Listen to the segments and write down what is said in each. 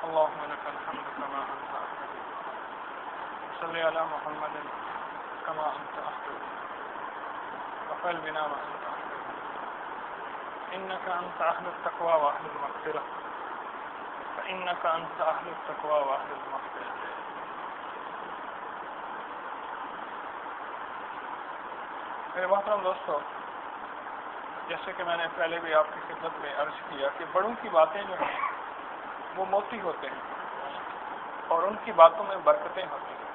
اللهم لك الحمد كما أنت أحمد صل على محمد كما أنت أحمد وفعل بنا وأنت أحمد إنك أنت أهل التقوى وأهل المغفرة فإنك أنت أهل التقوى وأهل المغفرة. میرے محترم دوستو، جیسے کہ میں نے پہلے بھی آپ کی خدمت میں عرض کیا کہ بڑوں کی باتیں جو ہیں وہ موتی ہوتے ہیں اور ان کی باتوں میں برکتیں ہوتی ہیں.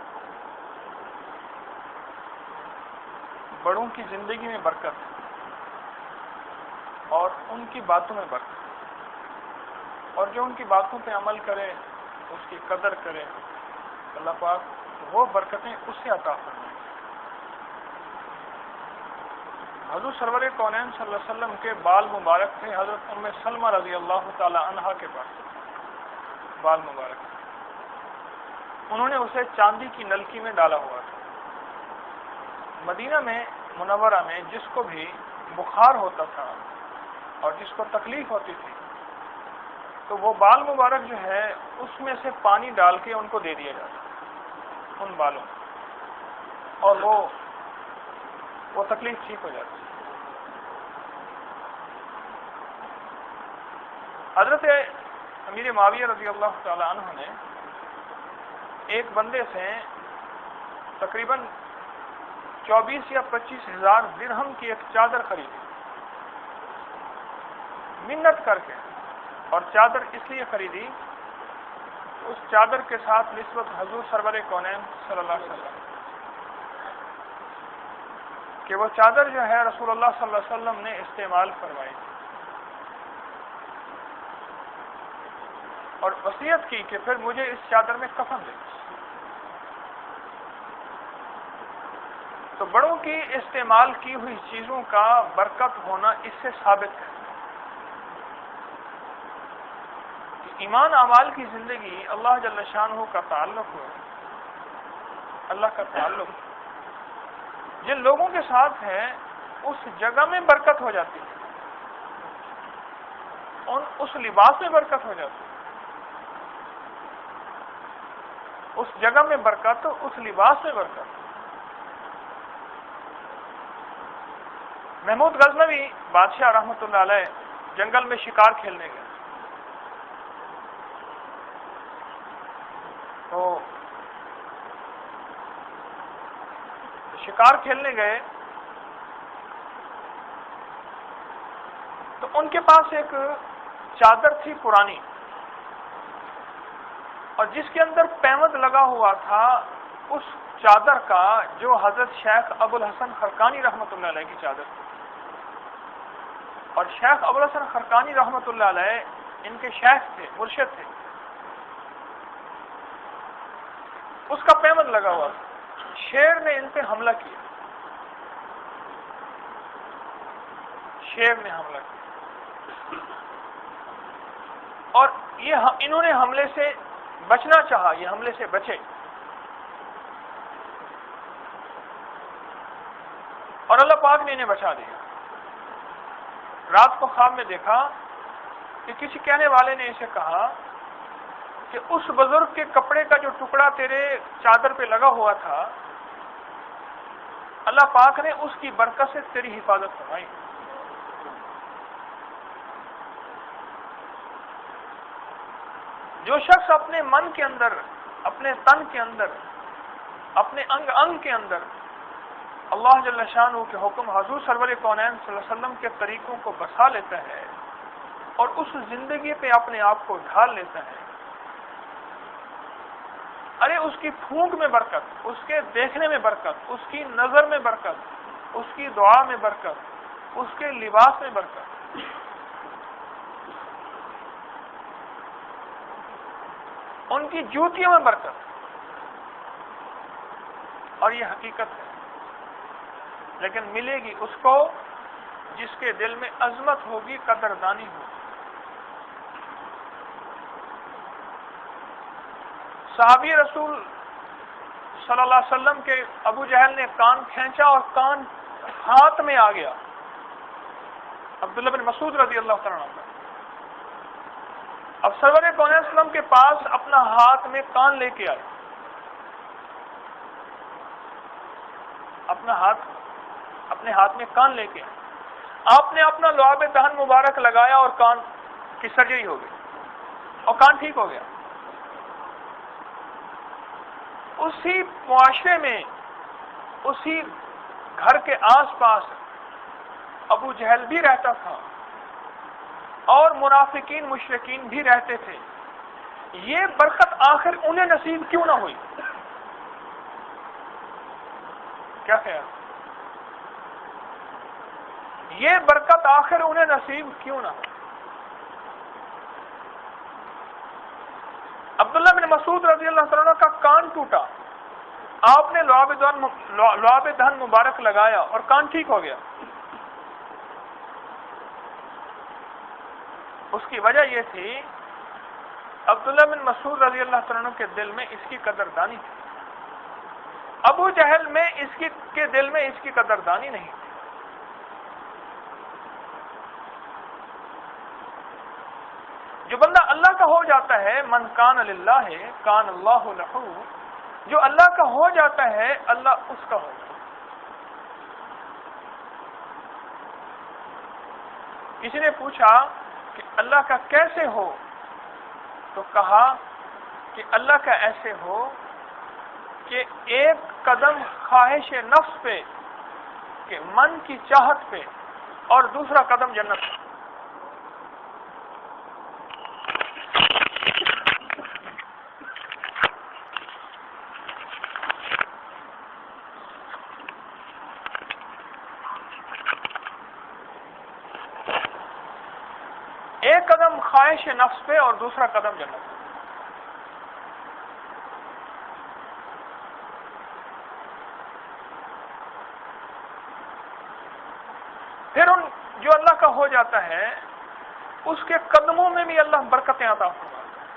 بڑوں کی زندگی میں برکت اور ان کی باتوں میں برکت، اور جو ان کی باتوں پہ عمل کرے، اس کی قدر کرے، اللہ پاک وہ برکتیں اسے عطا فرمائے. حضور سرور کونین صلی اللہ علیہ وسلم کے بال مبارک تھے حضرت ام سلمہ رضی اللہ تعالی عنہا کے پاس بال مبارک. انہوں نے اسے چاندی کی نلکی میں ڈالا ہوا تھا. مدینہ میں منورہ میں جس کو بھی بخار ہوتا تھا اور جس کو تکلیف ہوتی تھی تو وہ بال مبارک جو ہے اس میں سے پانی ڈال کے ان کو دے دیا جاتا ان بالوں، اور وہ تکلیف ٹھیک ہو جاتی. حضرت امیر معاویہ رضی اللہ تعالی عنہ نے ایک بندے سے تقریباً 24 یا 25 ہزار درہم کی ایک چادر خریدی منت کر کے. اور چادر اس لیے خریدی اس چادر کے ساتھ نسبت حضور سرور کونین صلی اللہ علیہ وسلم کہ وہ چادر جو ہے رسول اللہ صلی اللہ علیہ وسلم نے استعمال فرمائی اور وصیت کی کہ پھر مجھے اس چادر میں کفن دے. تو بڑوں کی استعمال کی ہوئی چیزوں کا برکت ہونا اس سے ثابت ہے کہ ایمان اعمال کی زندگی اللہ جل شانہ کا تعلق ہو. اللہ کا تعلق جن لوگوں کے ساتھ ہے اس جگہ میں برکت ہو جاتی ہے، اس لباس میں برکت ہو جاتی ہے، اس جگہ میں برکت، اس لباس میں برکت. محمود غزنوی بادشاہ رحمۃ اللہ علیہ جنگل میں شکار کھیلنے گئے. تو شکار کھیلنے گئے تو ان کے پاس ایک چادر تھی پرانی، اور جس کے اندر پیمد لگا ہوا تھا اس چادر کا جو حضرت شیخ ابو الحسن خرقانی رحمۃ اللہ علیہ کی چادر تھی. اور شیخ ابو الحسن خرقانی رحمۃ اللہ علیہ ان کے شیخ تھے، مرشد تھے. اس کا پیمد لگا ہوا تھا. شیر نے ان پہ حملہ کیا، شیر نے حملہ کیا، اور انہوں نے حملے سے بچنا چاہا، یہ حملے سے بچے اور اللہ پاک نے انہیں بچا دیا. رات کو خواب میں دیکھا کہ کسی کہنے والے نے اسے کہا کہ اس بزرگ کے کپڑے کا جو ٹکڑا تیرے چادر پہ لگا ہوا تھا اللہ پاک نے اس کی برکت سے تیری حفاظت فرمائی. جو شخص اپنے من کے اندر، اپنے تن کے اندر، اپنے انگ انگ کے اندر اللہ جل شانہ کے حکم، حضور سرور کونین صلی اللہ علیہ وسلم کے طریقوں کو بسا لیتا ہے اور اس زندگی پہ اپنے آپ کو ڈھال لیتا ہے، ارے اس کی پھونک میں برکت، اس کے دیکھنے میں برکت، اس کی نظر میں برکت، اس کی دعا میں برکت، اس کے لباس میں برکت. ان کی جوتیوں میں برکت. اور یہ حقیقت ہے، لیکن ملے گی اس کو جس کے دل میں عظمت ہوگی، قدردانی ہوگی. صحابی رسول صلی اللہ علیہ وسلم کے ابو جہل نے کان کھینچا اور کان ہاتھ میں آ گیا. عبداللہ بن مسعود رضی اللہ تعالیٰ عنہ. اب سرور کون وسلم کے پاس اپنا ہاتھ میں کان لے کے آئے، اپنے ہاتھ میں کان لے کے آئے، آپ نے اپنا لعاب دہن مبارک لگایا اور کان کی سرجری ہو گئی اور کان ٹھیک ہو گیا۔ اسی معاشرے میں، اسی گھر کے آس پاس ابو جہل بھی رہتا تھا اور منافقین مشرکین بھی رہتے تھے۔ یہ برکت آخر انہیں نصیب کیوں نہ ہوئی؟ کیا خیال؟ یہ برکت آخر انہیں نصیب کیوں نہ ہوئی؟ عبداللہ بن مسعود رضی اللہ تعالیٰ عنہ کا کان ٹوٹا، آپ نے لعاب دہن مبارک لگایا اور کان ٹھیک ہو گیا۔ اس کی وجہ یہ تھی عبداللہ بن مسعود رضی اللہ تعالیٰ عنہ کے دل میں اس کی قدردانی تھی، ابو جہل میں کے دل میں اس کی قدردانی نہیں تھی۔ جو بندہ اللہ کا ہو جاتا ہے، من کان للہ کان اللہ لہ، جو اللہ کا ہو جاتا ہے اللہ اس کا ہو جاتا ہے۔ کسی نے پوچھا کہ اللہ کا کیسے ہو، تو کہا کہ اللہ کا ایسے ہو کہ ایک قدم خواہش نفس پہ، کہ من کی چاہت پہ، اور دوسرا قدم جنت پہ۔ ایک قدم خواہش نفس پہ اور دوسرا قدم جنت پہ۔ پھر جو اللہ کا ہو جاتا ہے اس کے قدموں میں بھی اللہ برکتیں عطا فرماتا ہے،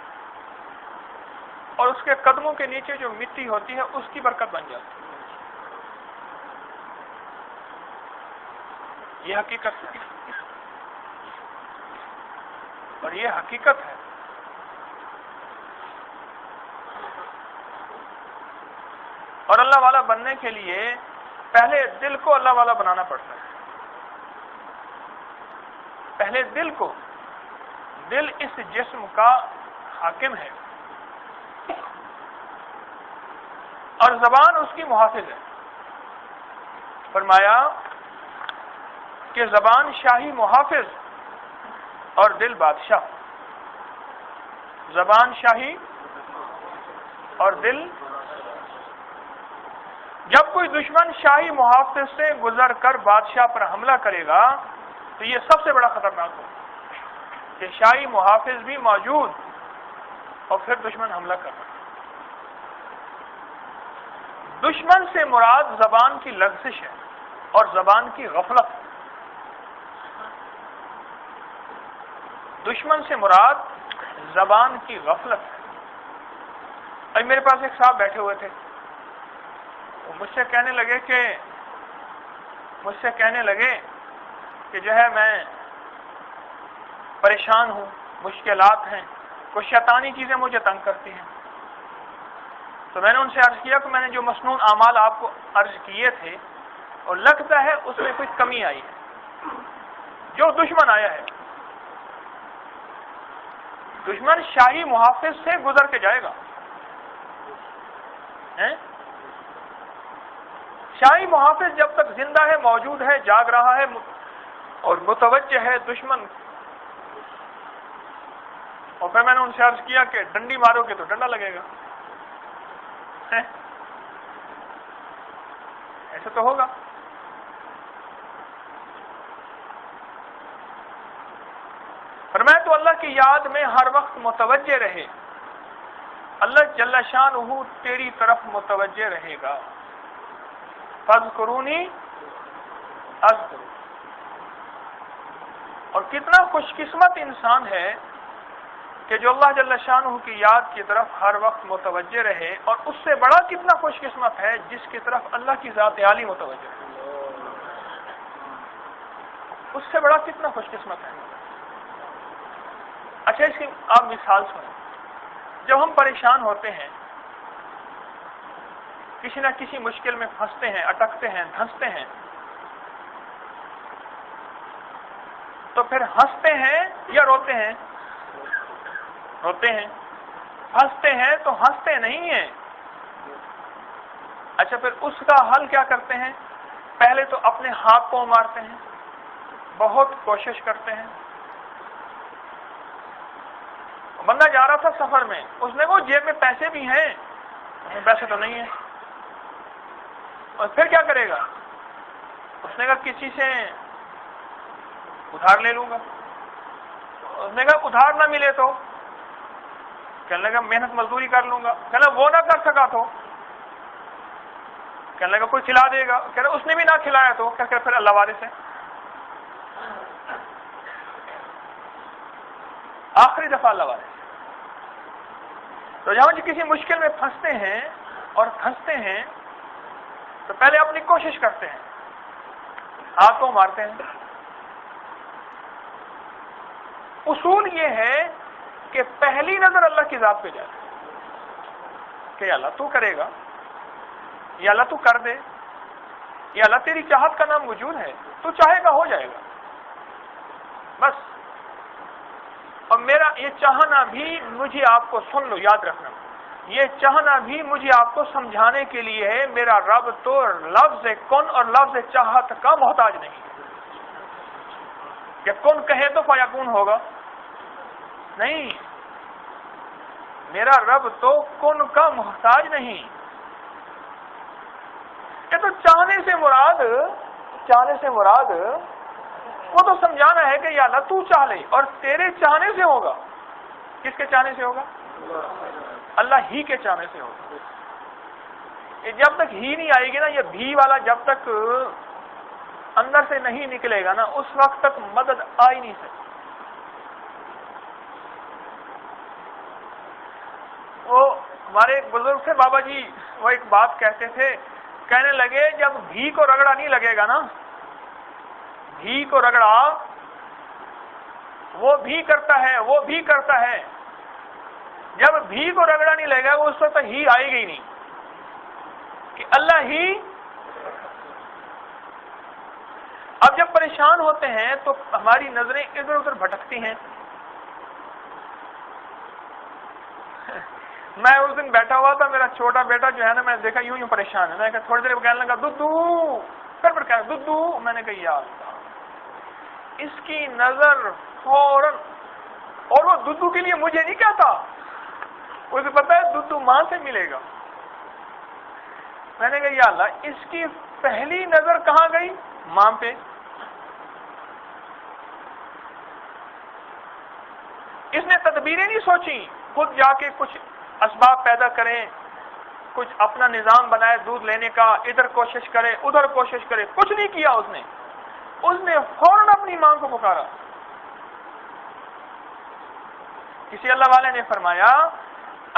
اور اس کے قدموں کے نیچے جو مٹی ہوتی ہے اس کی برکت بن جاتی ہے۔ یہ حقیقت ہے، اور یہ حقیقت ہے۔ اور اللہ والا بننے کے لیے پہلے دل کو اللہ والا بنانا پڑتا ہے۔ پہلے دل کو، دل اس جسم کا حاکم ہے اور زبان اس کی محافظ ہے۔ فرمایا کہ زبان شاہی محافظ اور دل بادشاہ۔ زبان شاہی اور دل، جب کوئی دشمن شاہی محافظ سے گزر کر بادشاہ پر حملہ کرے گا تو یہ سب سے بڑا خطرناک ہوگا کہ شاہی محافظ بھی موجود اور پھر دشمن حملہ کر رہا ہے۔ دشمن سے مراد زبان کی لغزش ہے اور زبان کی غفلت ہے۔ دشمن سے مراد زبان کی غفلت ہے۔ ابھی میرے پاس ایک صاحب بیٹھے ہوئے تھے، وہ مجھ سے کہنے لگے کہ جو ہے میں پریشان ہوں، مشکلات ہیں، کچھ شیطانی چیزیں مجھے تنگ کرتی ہیں۔ تو میں نے ان سے عرض کیا کہ میں نے جو مسنون اعمال آپ کو عرض کیے تھے اور لگتا ہے اس میں کوئی کمی آئی ہے۔ جو دشمن آیا ہے، دشمن شاہی محافظ سے گزر کے جائے گا۔ شاہی محافظ جب تک زندہ ہے، موجود ہے، جاگ رہا ہے اور متوجہ ہے دشمن، اور پھر میں نے ان سے عرض کیا کہ ڈنڈی مارو گے تو ڈنڈا لگے گا، ایسے تو ہوگا۔ فرمایا تو اللہ کی یاد میں ہر وقت متوجہ رہے، اللہ جل شانہ تیری طرف متوجہ رہے گا۔ فاذکرونی اذکرکم۔ اور کتنا خوش قسمت انسان ہے کہ جو اللہ جل شانہ کی یاد کی طرف ہر وقت متوجہ رہے، اور اس سے بڑا کتنا خوش قسمت ہے جس کی طرف اللہ کی ذات عالی متوجہ ہے۔ اس سے بڑا کتنا خوش قسمت ہے۔ اچھا اس کی آپ مثال سنیں. جب ہم پریشان ہوتے ہیں، کسی نہ کسی مشکل میں پھنستے ہیں، اٹکتے ہیں، دھنستے ہیں، تو پھر ہنستے ہیں یا روتے ہیں؟ روتے ہیں. ہنستے ہیں تو ہنستے نہیں ہیں. اچھا پھر اس کا حل کیا کرتے ہیں؟ پہلے تو اپنے ہاتھ کو مارتے ہیں، بہت کوشش کرتے ہیں. بندہ جا رہا تھا سفر میں، اس نے وہ جیب میں پیسے بھی ہیں، پیسے تو نہیں ہیں، اور پھر کیا کرے گا؟ اس نے کہا کسی سے ادھار لے لوں گا. اس نے کہا ادھار نہ ملے تو کہنے لگا محنت مزدوری کر لوں گا. کہنا وہ نہ کر سکا تو کہنے لگا کوئی کھلا دے گا. کہنا اس نے بھی نہ کھلایا تو کہ پھر اللہ وارث ہے. آخری دفعہ اللہ وارث. تو جب کسی مشکل میں پھنستے ہیں اور پھنستے ہیں تو پہلے اپنی کوشش کرتے ہیں، ہاتھ کو مارتے ہیں. اصول یہ ہے کہ پہلی نظر اللہ کی ذات پہ جائے کہ یا اللہ تو کرے گا، یا اللہ تو کر دے، یا اللہ تیری چاہت کا نام موجود ہے، تو چاہے گا ہو جائے گا بس. اور میرا یہ چاہنا بھی مجھے آپ کو سن لو، یاد رکھنا، یہ چاہنا بھی مجھے آپ کو سمجھانے کے لیے ہے. میرا رب تو لفظ کن اور لفظ چاہت کا محتاج نہیں کہ کن کہے تو فیکون ہوگا، نہیں. میرا رب تو کن کا محتاج نہیں. یہ تو چاہنے سے مراد وہ تو سمجھانا ہے کہ یا اللہ تو چاہ لے، اور تیرے چاہنے سے ہوگا. کس کے چاہنے سے ہوگا؟ اللہ ہی کے چاہنے سے ہوگا. یہ جب تک ہی نہیں آئے گی نا، یہ بھی والا جب تک اندر سے نہیں نکلے گا نا، اس وقت تک مدد آ ہی نہیں سکتی. وہ ہمارے ایک بزرگ تھے بابا جی، وہ ایک بات کہتے تھے، کہنے لگے جب بھی کو رگڑا نہیں لگے گا نا، بھی کو رگڑا، وہ بھی کرتا ہے، وہ بھی کرتا ہے، جب بھی کو رگڑا نہیں لگے گا اس وقت ہی آئے گی نہیں کہ اللہ ہی. اب جب پریشان ہوتے ہیں تو ہماری نظریں ادھر ادھر بھٹکتی ہیں. میں اس دن بیٹھا ہوا تھا، میرا چھوٹا بیٹا جو ہے نا، میں دیکھا یوں پریشان ہے. میں کہا تھوڑی دیر کہنے لگا دودو، پھر کہا دودو. میں نے کہا یار اس کی نظر فوراً، اور وہ دودو کے لیے مجھے نہیں کہتا، اسے پتا ہے دودو ماں سے ملے گا. میں نے کہا یا اللہ اس کی پہلی نظر کہاں گئی؟ ماں پہ. اس نے تدبیریں نہیں سوچی، خود جا کے کچھ اسباب پیدا کریں، کچھ اپنا نظام بنائے دودھ لینے کا، ادھر کوشش کرے ادھر کوشش کرے، کچھ نہیں کیا اس نے فوراً اپنی ماں کو پکارا. کسی اللہ والے نے فرمایا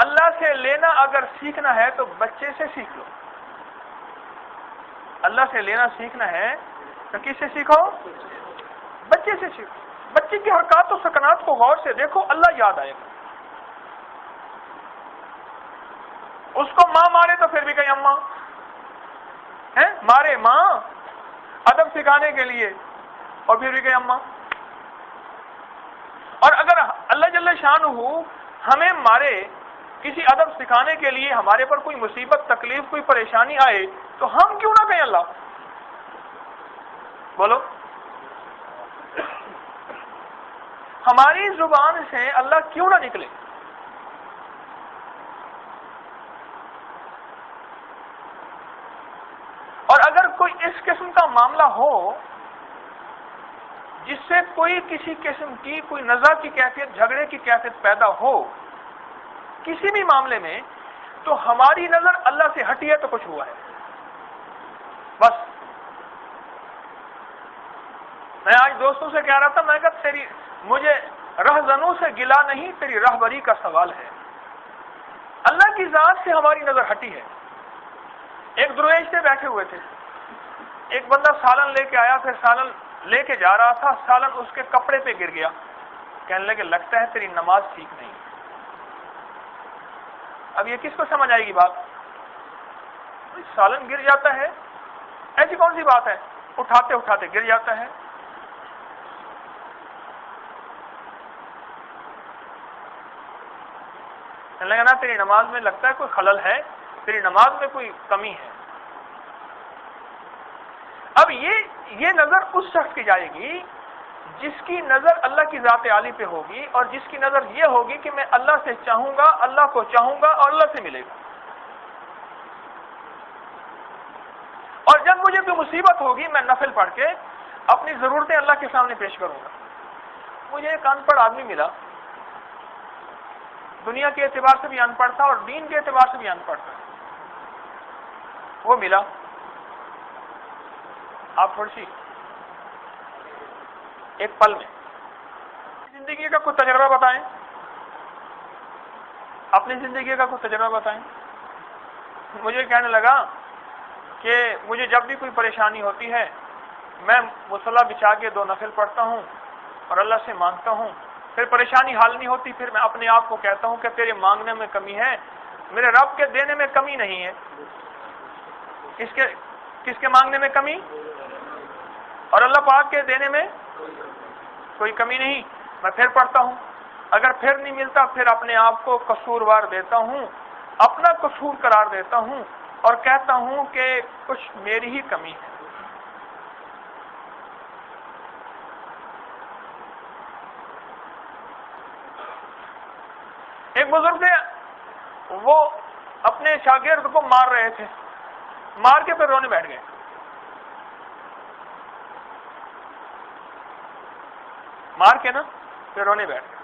اللہ سے لینا اگر سیکھنا ہے تو بچے سے سیکھ لو. اللہ سے لینا سیکھنا ہے تو کس سے سیکھو؟ بچے سے سیکھو. بچے کی حرکات و سکنات کو غور سے دیکھو، اللہ یاد آئے گا. اس کو ماں مارے تو پھر بھی کہیں اماں ہے، مارے ماں ادب سکھانے کے لیے، اور پھر بھی کہیں اماں. اور اگر اللہ جل شانہ ہمیں مارے کسی ادب سکھانے کے لیے، ہمارے پر کوئی مصیبت تکلیف کوئی پریشانی آئے تو ہم کیوں نہ کہیں اللہ؟ بولو، ہماری زبان سے اللہ کیوں نہ نکلے؟ اور اگر کوئی اس قسم کا معاملہ ہو جس سے کوئی کسی قسم کی کوئی نزاع کی کیفیت، جھگڑے کی کیفیت پیدا ہو کسی بھی معاملے میں، تو ہماری نظر اللہ سے ہٹی ہے تو کچھ ہوا ہے بس. میں آج دوستوں سے کہہ رہا تھا، میں کہا مجھے رہزنوں سے گلا نہیں، تیری راہبری کا سوال ہے. اللہ کی ذات سے ہماری نظر ہٹی ہے. ایک درویش سے بیٹھے ہوئے تھے، ایک بندہ سالن لے کے آیا، پھر سالن لے کے جا رہا تھا، سالن اس کے کپڑے پہ گر گیا. کہنے لگے لگتا ہے تیری نماز ٹھیک نہیں. اب یہ کس کو سمجھ آئے گی بات؟ سالن گر جاتا ہے، ایسی کون سی بات ہے؟ اٹھاتے اٹھاتے گر جاتا ہے. کہنے لگا نا تیری نماز میں لگتا ہے کوئی خلل ہے، تیری نماز میں کوئی کمی ہے. اب یہ نظر اس شخص کی جائے گی جس کی نظر اللہ کی ذات عالی پہ ہوگی، اور جس کی نظر یہ ہوگی کہ میں اللہ سے چاہوں گا، اللہ کو چاہوں گا اور اللہ سے ملے گا. اور جب مجھے کوئی مصیبت ہوگی میں نفل پڑھ کے اپنی ضرورتیں اللہ کے سامنے پیش کروں گا. مجھے ایک ان پڑھ آدمی ملا، دنیا کے اعتبار سے بھی ان پڑھ تھا اور دین کے اعتبار سے بھی ان پڑھ تھا. وہ ملا، آپ تھوڑی سی ایک پل میں زندگی کا کوئی تجربہ بتائیں، اپنی زندگی کا کوئی تجربہ بتائیں. مجھے کہنے لگا کہ مجھے جب بھی کوئی پریشانی ہوتی ہے میں مصلی بچھا کے 2 نفل پڑھتا ہوں اور اللہ سے مانگتا ہوں، پھر پریشانی حل نہیں ہوتی، پھر میں اپنے آپ کو کہتا ہوں کہ تیرے مانگنے میں کمی ہے، میرے رب کے دینے میں کمی نہیں ہے. کس کے مانگنے میں کمی؟ اور اللہ پاک کے دینے میں کوئی کمی نہیں. میں پھر پڑھتا ہوں، اگر پھر نہیں ملتا پھر اپنے آپ کو قصوروار دیتا ہوں، اپنا قصور قرار دیتا ہوں اور کہتا ہوں کہ کچھ میری ہی کمی ہے. ایک بزرگ تھے، وہ اپنے شاگرد کو مار رہے تھے، مار کے پھر رونے بیٹھ گئے. مار کے نا پھر رونے بیٹھ گئے.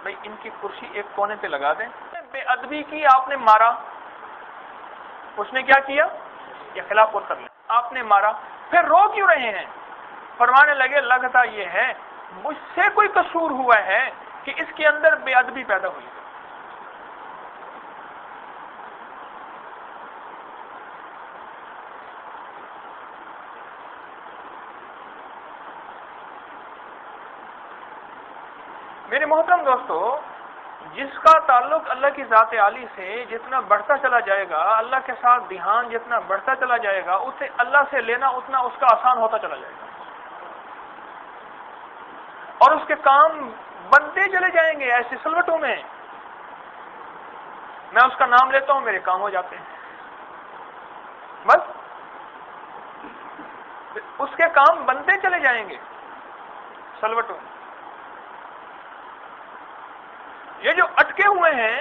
بھائی ان کی کرسی ایک کونے پہ لگا دیں. بے ادبی کی، آپ نے مارا، اس نے کیا کیا؟ یہ خلاف کر لیا، آپ نے مارا، پھر رو کیوں رہے ہیں؟ فرمانے لگے لگتا یہ ہے مجھ سے کوئی قصور ہوا ہے کہ اس کے اندر بے ادبی پیدا ہوئی. میرے محترم دوستو، جس کا تعلق اللہ کی ذات عالی سے جتنا بڑھتا چلا جائے گا، اللہ کے ساتھ دھیان جتنا بڑھتا چلا جائے گا، اسے اللہ سے لینا اتنا اس کا آسان ہوتا چلا جائے گا، اور اس کے کام بنتے چلے جائیں گے ایسی سلوٹوں میں. میں اس کا نام لیتا ہوں، میرے کام ہو جاتے ہیں، بس اس کے کام بنتے چلے جائیں گے سلوٹوں میں. یہ جو اٹکے ہوئے ہیں،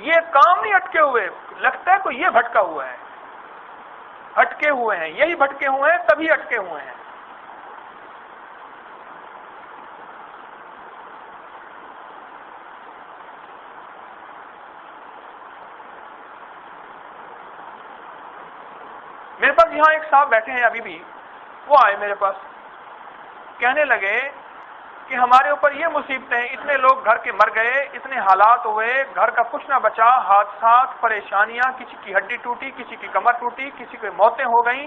یہ کام نہیں اٹکے ہوئے، لگتا ہے کوئی یہ بھٹکا ہوا ہے، اٹکے ہوئے ہیں، یہی بھٹکے ہوئے ہیں، تبھی اٹکے ہوئے ہیں. میرے پاس یہاں ایک صاحب بیٹھے ہیں ابھی بھی، وہ آئے میرے پاس، کہنے لگے کہ ہمارے اوپر یہ مصیبتیں ہیں، اتنے لوگ گھر کے مر گئے، اتنے حالات ہوئے، گھر کا کچھ نہ بچا، حادثات، پریشانیاں، کسی کی ہڈی ٹوٹی، کسی کی کمر ٹوٹی، کسی کی موتیں ہو گئیں،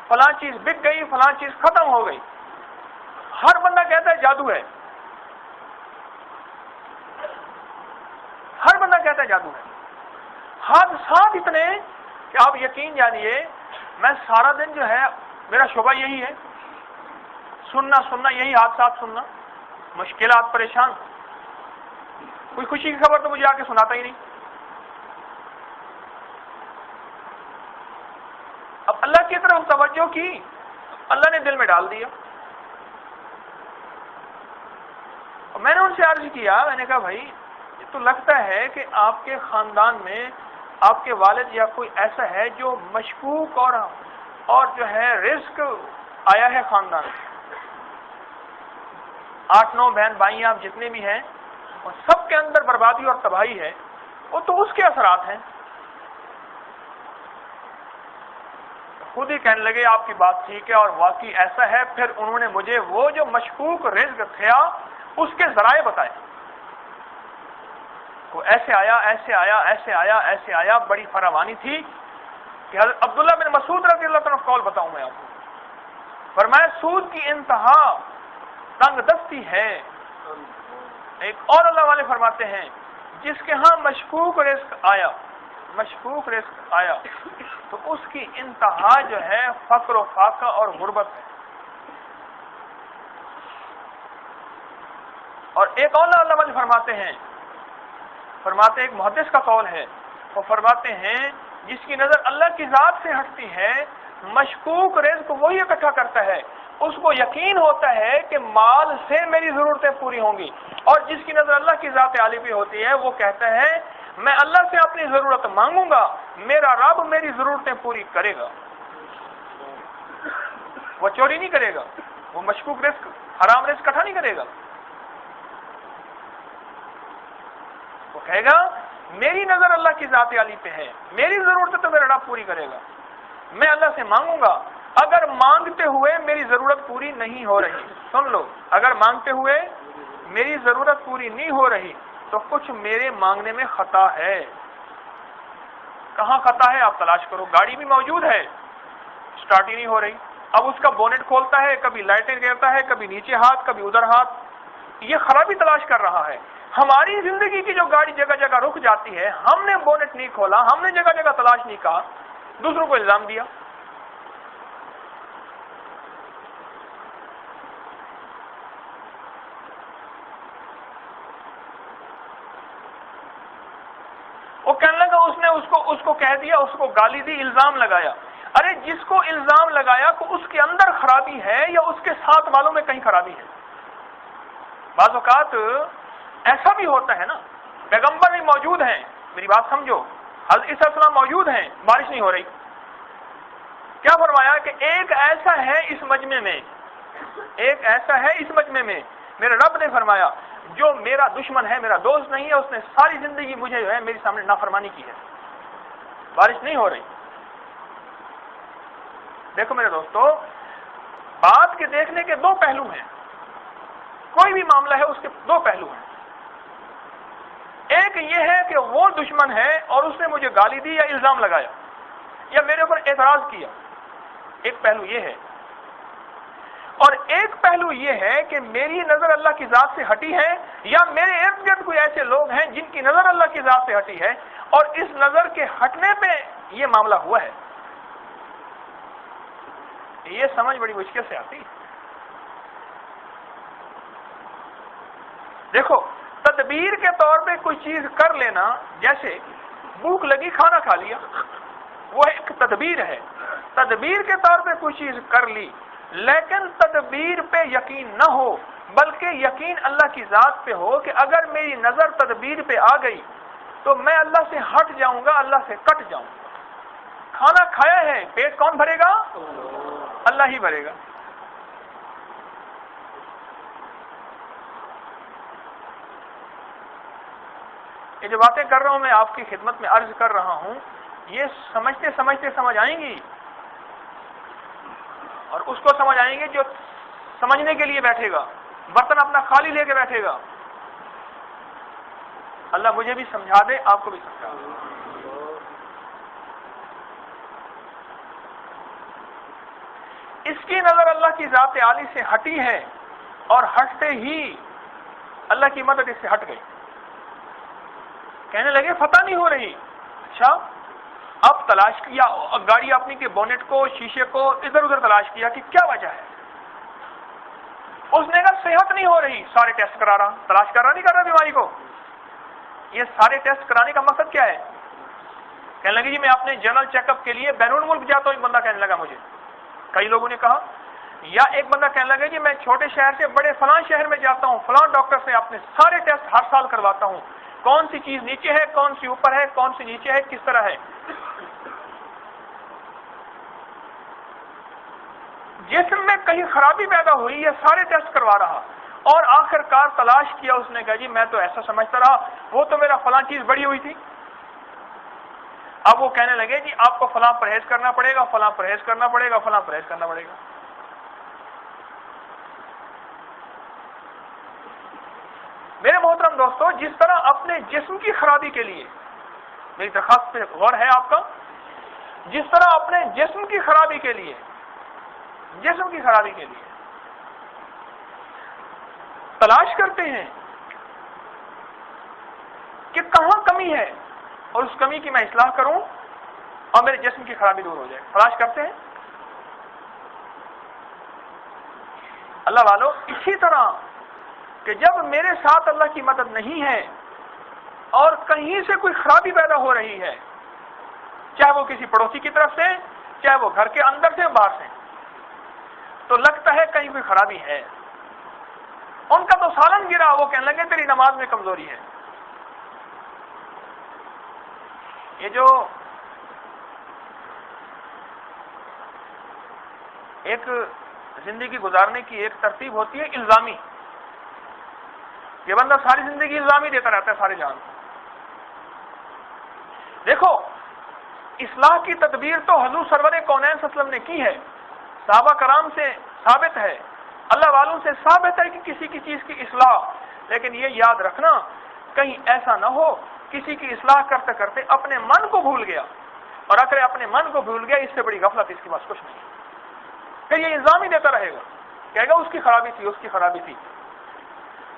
فلاں چیز بک گئی، فلاں چیز ختم ہو گئی. ہر بندہ کہتا ہے جادو ہے، ہر بندہ کہتا ہے جادو ہے. حادثات اتنے کہ آپ یقین جانیے میں سارا دن جو ہے میرا شعبہ یہی ہے، سننا یہی حادثات سننا، مشکلات، پریشان. کوئی خوشی کی خبر تو مجھے آ کے سناتا ہی نہیں. اب اللہ کی طرف توجہ کی، اللہ نے دل میں ڈال دیا. اور میں نے ان سے عرض کیا، میں نے کہا بھائی یہ تو لگتا ہے کہ آپ کے خاندان میں آپ کے والد یا کوئی ایسا ہے جو مشکوک اور جو ہے رزق آیا ہے خاندان میں. 8-9 بہن بھائی آپ جتنے بھی ہیں اور سب کے اندر بربادی اور تباہی ہے، وہ تو اس کے اثرات ہیں. خود ہی کہنے لگے آپ کی بات ٹھیک ہے اور واقعی ایسا ہے. پھر انہوں نے مجھے وہ جو مشکوک رزق تھا اس کے ذرائع بتائے، وہ ایسے آیا، ایسے آیا، ایسے آیا، ایسے آیا. بڑی فراوانی تھی کہ حضرت عبداللہ بن مسعود رضی اللہ عنہ قول بتاؤں میں آپ کو. فرمایا سود کی انتہا تنگ دستی ہے. ایک اور اللہ والے فرماتے ہیں جس کے ہاں مشکوک رزق آیا تو اس کی انتہا جو ہے فقر و فاقہ اور غربت ہے. اور ایک اور اللہ والے فرماتے ہیں ایک محدث کا قول ہے، وہ فرماتے ہیں جس کی نظر اللہ کی ذات سے ہٹتی ہے، مشکوک رزق وہی اکٹھا کرتا ہے، اس کو یقین ہوتا ہے کہ مال سے میری ضرورتیں پوری ہوں گی، اور جس کی نظر اللہ کی ذات عالی پہ ہوتی ہے وہ کہتا ہے میں اللہ سے اپنی ضرورت مانگوں گا، میرا رب میری ضرورتیں پوری کرے گا. وہ چوری نہیں کرے گا، وہ مشکوک رزق حرام رزق اکٹھا نہیں کرے گا. وہ کہے گا میری نظر اللہ کی ذات عالی پہ ہے، میری ضرورتیں تو میرا رب پوری کرے گا، میں اللہ سے مانگوں گا. اگر مانگتے ہوئے میری ضرورت پوری نہیں ہو رہی، سن لو، اگر مانگتے ہوئے میری ضرورت پوری نہیں ہو رہی تو کچھ میرے مانگنے میں خطا ہے. کہاں خطا ہے آپ تلاش کرو. گاڑی بھی موجود ہے، سٹارٹ ہی نہیں ہو رہی، اب اس کا بونٹ کھولتا ہے، کبھی لائٹیں گرتا ہے، کبھی نیچے ہاتھ کبھی ادھر ہاتھ، یہ خرابی تلاش کر رہا ہے. ہماری زندگی کی جو گاڑی جگہ جگہ رک جاتی ہے، ہم نے بونٹ نہیں کھولا، ہم نے جگہ جگہ تلاش نہیں کہا، دوسروں کو الزام دیا. وہ کہنے لگا اس کو کہہ دیا، اس کو گالی دی، الزام لگایا. ارے جس کو الزام لگایا کو اس کے اندر خرابی ہے یا اس کے ساتھ والوں میں کہیں خرابی ہے. بعض اوقات ایسا بھی ہوتا ہے نا، پیغمبر بھی موجود ہیں، میری بات سمجھو، حضرت عیسیٰ علیہ السلام موجود ہیں، بارش نہیں ہو رہی. کیا فرمایا کہ ایک ایسا ہے اس مجمع میں، میرے رب نے فرمایا جو میرا دشمن ہے، میرا دوست نہیں ہے، اس نے ساری زندگی مجھے جو ہے میری سامنے نافرمانی کی ہے، بارش نہیں ہو رہی. دیکھو میرے دوستو، بات کے دیکھنے کے دو پہلو ہیں. کوئی بھی معاملہ ہے اس کے دو پہلو ہیں. ایک یہ ہے کہ وہ دشمن ہے اور اس نے مجھے گالی دی یا الزام لگایا یا میرے اوپر اعتراض کیا، ایک پہلو یہ ہے. اور ایک پہلو یہ ہے کہ میری نظر اللہ کی ذات سے ہٹی ہے یا میرے ارد گرد کوئی ایسے لوگ ہیں جن کی نظر اللہ کی ذات سے ہٹی ہے اور اس نظر کے ہٹنے پہ یہ معاملہ ہوا ہے. یہ سمجھ بڑی مشکل سے آتی ہے. دیکھو، تدبیر کے طور پہ کوئی چیز کر لینا، جیسے بھوک لگی کھانا کھا لیا، وہ ایک تدبیر ہے. تدبیر کے طور پہ کوئی چیز کر لی، لیکن تدبیر پہ یقین نہ ہو بلکہ یقین اللہ کی ذات پہ ہو کہ اگر میری نظر تدبیر پہ آ گئی تو میں اللہ سے ہٹ جاؤں گا، اللہ سے کٹ جاؤں گا. کھانا کھایا ہے، پیٹ کون بھرے گا؟ اللہ ہی بھرے گا. یہ جو باتیں کر رہا ہوں میں آپ کی خدمت میں عرض کر رہا ہوں، یہ سمجھتے سمجھتے سمجھ آئیں گی، اور اس کو سمجھ آئیں گے جو سمجھنے کے لیے بیٹھے گا، برتن اپنا خالی لے کے بیٹھے گا. اللہ مجھے بھی سمجھا دے، آپ کو بھی سمجھا دے. اس کی نظر اللہ کی ذات عالی سے ہٹی ہے اور ہٹتے ہی اللہ کی مدد اس سے ہٹ گئی. کہنے لگے فتح نہیں ہو رہی. اچھا، اب تلاش کیا، گاڑی اپنی کے بونٹ کو، شیشے کو ادھر ادھر تلاش کیا کہ کیا وجہ ہے. اس نے کہا صحت نہیں ہو رہی، سارے ٹیسٹ کرا رہا، تلاش کر رہا نہیں کر رہا بیماری کو. یہ سارے ٹیسٹ کرانے کا مقصد کیا ہے؟ کہنے لگے جی میں اپنے جنرل چیک اپ کے لیے بیرون ملک جاتا ہوں. ایک بندہ کہنے لگا مجھے، کئی لوگوں نے کہا، یا ایک بندہ کہنے لگا جی میں چھوٹے شہر سے بڑے فلاں شہر میں جاتا ہوں، فلاں ڈاکٹر سے اپنے سارے ٹیسٹ ہر سال کرواتا ہوں، کون سی چیز نیچے ہے، کون سی اوپر ہے، کون سی نیچے ہے، کس طرح ہے. جسم میں کہیں خرابی پیدا ہوئی، یہ سارے ٹیسٹ کروا رہا اور آخر کار تلاش کیا. اس نے کہا جی میں تو ایسا سمجھتا رہا وہ تو میرا فلاں چیز بڑی ہوئی تھی. اب وہ کہنے لگے جی آپ کو فلاں پرہیز کرنا پڑے گا، فلاں پرہیز کرنا پڑے گا، فلاں پرہیز کرنا پڑے گا. میرے محترم دوستو، جس طرح اپنے جسم کی خرابی کے لیے، میری درخواست پہ غور ہے آپ کا، جس طرح اپنے جسم کی خرابی کے لیے تلاش کرتے ہیں کہ کہاں کمی ہے اور اس کمی کی میں اصلاح کروں اور میرے جسم کی خرابی دور ہو جائے. تلاش کرتے ہیں. اللہ والو، اسی طرح کہ جب میرے ساتھ اللہ کی مدد نہیں ہے اور کہیں سے کوئی خرابی پیدا ہو رہی ہے، چاہے وہ کسی پڑوسی کی طرف سے، چاہے وہ گھر کے اندر سے باہر سے، تو لگتا ہے کہیں کوئی خرابی ہے. ان کا تو سالن گرا، وہ کہنے لگے تیری نماز میں کمزوری ہے. یہ جو ایک زندگی گزارنے کی ایک ترتیب ہوتی ہے الزامی، یہ بندہ ساری زندگی الزامی دیتا رہتا ہے سارے جان. دیکھو، اصلاح کی تدبیر تو حضور سرور کونین صلی اللہ علیہ وسلم نے کی ہے، صحابہ کرام سے ثابت ہے، اللہ والوں سے ثابت ہے کہ کسی کی چیز کی اصلاح. لیکن یہ یاد رکھنا کہیں ایسا نہ ہو کسی کی اصلاح کرتے کرتے اپنے من کو بھول گیا، اور اگر اپنے من کو بھول گیا اس سے بڑی غفلت اس کے پاس کچھ نہیں. پھر یہ الزام ہی دیتا رہے گا، کہے گا اس کی خرابی تھی، اس کی خرابی تھی.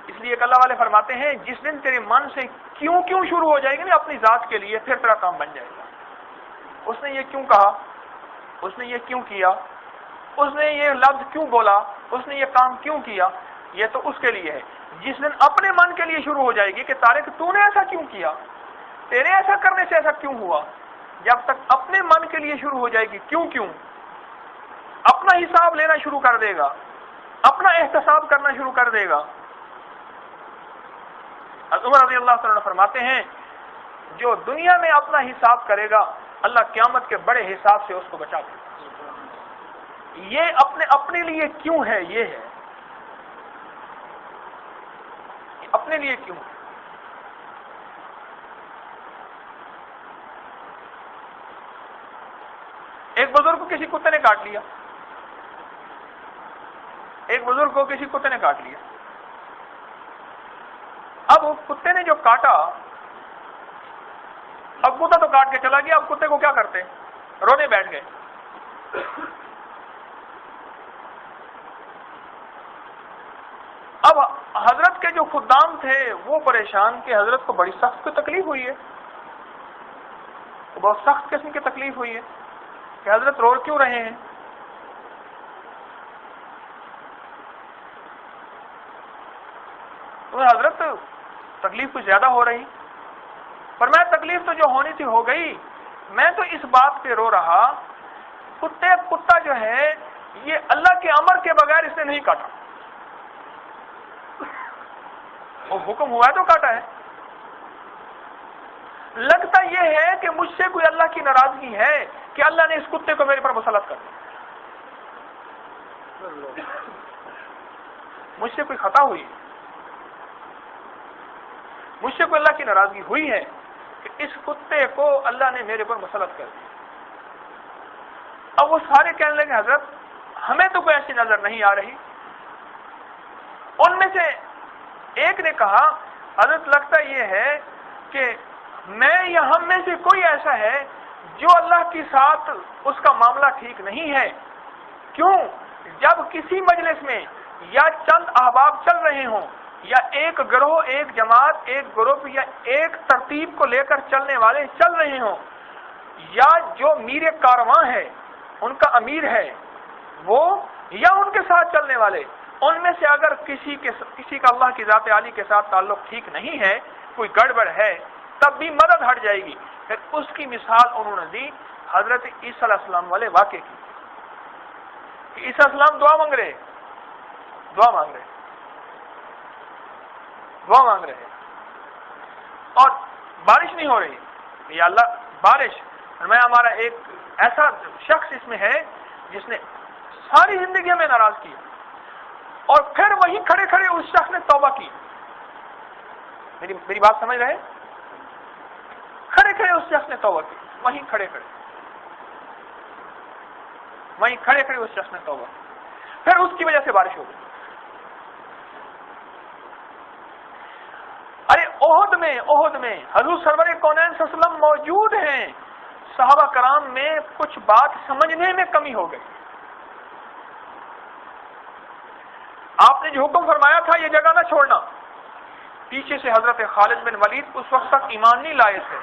اس لیے ایک اللہ والے فرماتے ہیں جس دن تیرے من سے کیوں شروع ہو جائے گی نا اپنی ذات کے لیے، پھر تیرا کام بن جائے گا. اس نے یہ کیوں کہا، اس نے یہ کیوں کیا، اس نے یہ لفظ کیوں بولا، اس نے یہ کام کیوں کیا، یہ تو اس کے لیے ہے. جس دن اپنے من کے لیے شروع ہو جائے گی کہ طارق تو نے ایسا کیوں کیا، تیرے ایسا کرنے سے ایسا کیوں ہوا، جب تک اپنے من کے لیے شروع ہو جائے گی کیوں اپنا حساب لینا شروع کر دے گا، اپنا احتساب کرنا شروع کر دے گا. عمر رضی اللہ تعالیٰ فرماتے ہیں جو دنیا میں اپنا حساب کرے گا اللہ قیامت کے بڑے حساب سے اس کو بچا دے گا. یہ اپنے لیے کیوں ہے، یہ ہے اپنے لیے کیوں. ایک بزرگ کو کسی کتے نے کاٹ لیا، ایک بزرگ کو کسی کتے نے کاٹ لیا. اب کتے نے جو کاٹا، اب کتا تو کاٹ کے چلا گیا، اب کتے کو کیا کرتے، رونے بیٹھ گئے. اب حضرت کے جو خدام تھے وہ پریشان کہ حضرت کو بڑی سخت کوئی تکلیف ہوئی ہے، بہت سخت قسم کی تکلیف ہوئی ہے کہ حضرت رو کیوں رہے ہیں. تو حضرت تکلیف کچھ زیادہ ہو رہی، پر میں تکلیف تو جو ہونی تھی ہو گئی، میں تو اس بات پہ رو رہا کتا جو ہے یہ اللہ کے امر کے بغیر اس نے نہیں کاٹا، وہ حکم ہوا ہے تو کاٹا ہے. لگتا یہ ہے کہ مجھ سے کوئی اللہ کی ناراضگی ہے کہ اللہ نے اس کتے کو میرے پر مسلط کر دیا، مجھ سے کوئی خطا ہوئی، مجھ سے کوئی اللہ کی ناراضگی ہوئی ہے کہ اس کتے کو اللہ نے میرے پر مسلط کر دیا. اب وہ سارے کہنے لگے حضرت ہمیں تو کوئی ایسی نظر نہیں آ رہی. ان میں سے ایک نے کہا حضرت لگتا یہ ہے کہ میں یا ہم میں سے کوئی ایسا ہے جو اللہ کے ساتھ اس کا معاملہ ٹھیک نہیں ہے. کیوں؟ جب کسی مجلس میں یا چند احباب چل رہے ہوں یا ایک گروہ، ایک جماعت، ایک گروپ یا ایک ترتیب کو لے کر چلنے والے چل رہے ہوں، یا جو میر کارواں ہے ان کا امیر ہے وہ، یا ان کے ساتھ چلنے والے، ان میں سے اگر کسی کا اللہ کی ذات عالی کے ساتھ تعلق ٹھیک نہیں ہے، کوئی گڑبڑ ہے، تب بھی مدد ہٹ جائے گی. پھر اس کی مثال انہوں نے دی حضرت عیسیٰ علیہ السلام والے واقعے کی کہ عیسیٰ علیہ السلام دعا مانگ رہے اور بارش نہیں ہو رہی. یا اللہ بارش، میں ہمارا ایک ایسا شخص اس میں ہے جس نے ساری زندگی ہمیں ناراض کی، اور پھر وہیں کھڑے کھڑے اس شخص نے توبہ کی. میری بات سمجھ رہے؟ کھڑے کھڑے اس شخص نے توبہ کی، وہیں کھڑے کھڑے اس شخص نے توبہ کی، پھر اس کی وجہ سے بارش ہو گئی. ارے عہد میں حضور سرور کونین صلی اللہ علیہ وسلم موجود ہیں، صحابہ کرام میں کچھ بات سمجھنے میں کمی ہو گئی. آپ نے نے جو حکم فرمایا تھا یہ جگہ نہ چھوڑنا، پیچھے سے حضرت خالد بن ولید اس وقت تک ایمان نہیں لائے تھے،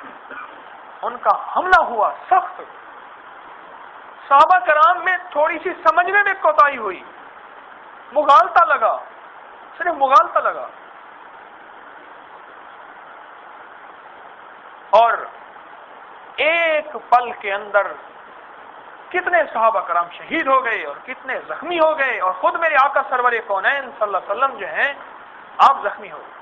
ان کا حملہ ہوا سخت، صحابہ کرام میں تھوڑی سی سمجھنے میں کوتاہی ہوئی، مغالطہ لگا، صرف مغالطہ لگا، اور ایک پل کے اندر کتنے صحابہ کرام شہید ہو گئے اور کتنے زخمی ہو گئے، اور خود میرے آقا سرور کونین صلی اللہ علیہ وسلم جو ہیں آپ زخمی ہو گئے۔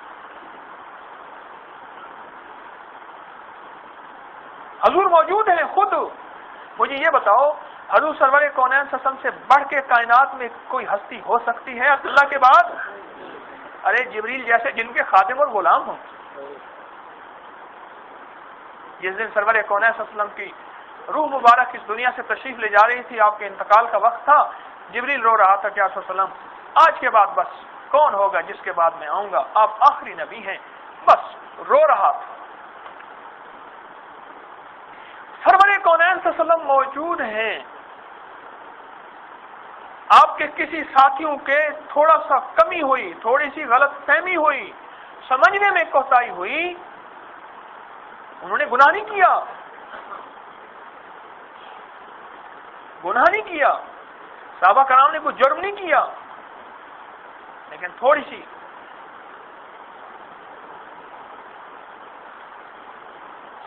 حضور موجود ہیں خود، مجھے یہ بتاؤ حضور سرور کونین صلی اللہ علیہ وسلم سے بڑھ کے کائنات میں کوئی ہستی ہو سکتی ہے اللہ کے بعد؟ ارے جبریل جیسے جن کے خادم اور غلام ہوں۔ جس دن سرور کونین صلی اللہ علیہ وسلم کی روح مبارک اس دنیا سے تشریف لے جا رہی تھی، آپ کے انتقال کا وقت تھا، جبریل رو رہا تھا کہ رسول اللہ علیہ وسلم آج کے بعد بس کون ہوگا جس کے بعد میں آؤں گا، آپ آخری نبی ہیں، بس رو رہا تھا۔ سرور کونین صلی اللہ علیہ وسلم موجود ہیں، آپ کے کسی ساتھیوں کے تھوڑا سا کمی ہوئی، تھوڑی سی غلط فہمی ہوئی، سمجھنے میں کوتاہی ہوئی، انہوں نے گناہ نہیں کیا، گناہ نہیں کیا، صحابہ کرام نے کوئی جرم نہیں کیا، لیکن تھوڑی سی